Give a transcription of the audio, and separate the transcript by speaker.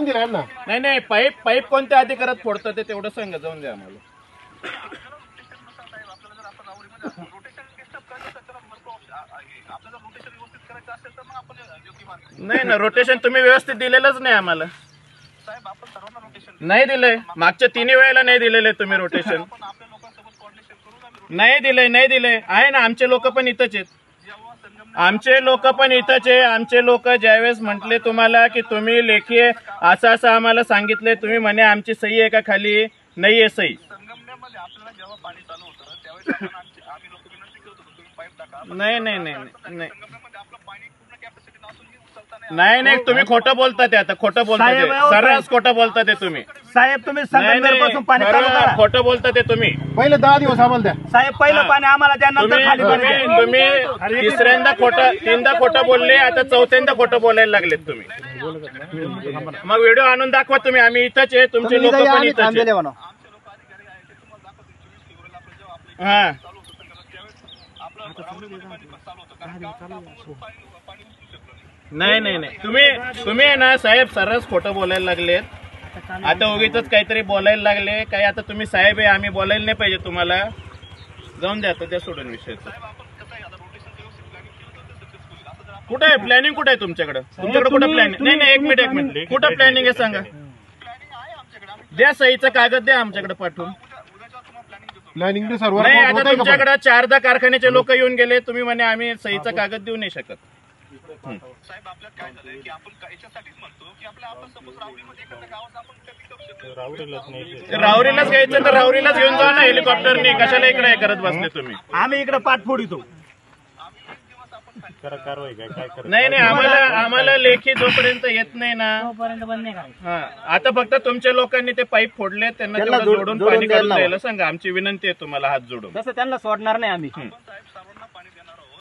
Speaker 1: दिला ना.
Speaker 2: नाही नाही, पाईप कोणत्या अधिकारात फोडतं ते तेवढं सांगा, जाऊन द्या आम्हाला. नाही ना, रोटेशन तुम्ही व्यवस्थित दिलेलंच नाही आम्हाला. नाही दिलंय, मागच्या 3 वेळेला नाही दिलेलं तुम्ही रोटेशन. नाही दिलंय आहे ना. आमचे लोक पण इथंच आहेत. आमचे लोक ज्यावेळेस म्हटले तुम्हाला की तुम्ही लेखी असं असं आम्हाला सांगितले, तुम्ही म्हणे आमची सही आहे का खाली, नाहीये सही. नाही तुम्ही खोटं बोलता. ते आता खोटं बोलता, सर्रास खोटं बोलता ते तुम्ही.
Speaker 3: साहेब तुम्ही संगमनेरपासून पाणी चालू करा.
Speaker 2: खोटं बोलता ते तुम्ही.
Speaker 1: पहिले 10 दिवस आम्हाला द्या
Speaker 3: साहेब. पहिलं पाणी आम्हाला द्या, नंतर खाली
Speaker 2: तुम्ही तिसऱ्यांदा तीनदा खोटं बोलले, आता चौथ्यांदा खोटं बोलायला लागलेत तुम्ही. मग व्हिडिओ आणून दाखवा तुम्ही. आम्ही इथंच आहे, तुमचे लोक पण इथंच आहे. हा नाही तुम्ही आहे ना साहेब, सर्रास खोटं बोलायला लागलेत. आता उगीच काहीतरी बोलायला लागले काय. आता तुम्ही साहेब आहे, आम्ही बोलायला नाही पाहिजे तुम्हाला. जाऊन द्या आता, त्या सोडून विषयाचं. कुठे आहे प्लॅनिंग? कुठे आहे तुमच्याकडे कुठं प्लॅनिंग? नाही एक मिनिट कुठं प्लॅनिंग आहे सांगा. द्या सहीचं कागद, द्या आमच्याकडे पाठवून.
Speaker 1: प्लॅनिंग सर्व
Speaker 2: नाही, आता तुमच्याकडे 4दा कारखान्याचे लोक येऊन गेले, तुम्ही म्हणे आम्ही सहीचा कागद देऊ नाही शकत.
Speaker 4: साहेब आपल्यात काय झालंय की आपण याच्यासाठीच म्हणतो की आपण सपोज राहुरीमध्ये एखाद्या गावात आपण
Speaker 2: राहुरीलाच घ्यायचं तर राहुरीलाच घेऊन जा ना हेलिकॉप्टरने. कशाला इकडे करत बसले तुम्ही?
Speaker 3: आम्ही इकडे पाठफोड येतो.
Speaker 2: नाही आम्हाला लेखी जोपर्यंत येत नाही ना, आता फक्त तुमच्या लोकांनी ते पाईप फोडले, त्यांना जोडून पाणी काढून द्यायला सांगा. आमची विनंती आहे तुम्हाला, हात जोडून.
Speaker 3: तसं त्यांना सोडणार नाही आम्ही.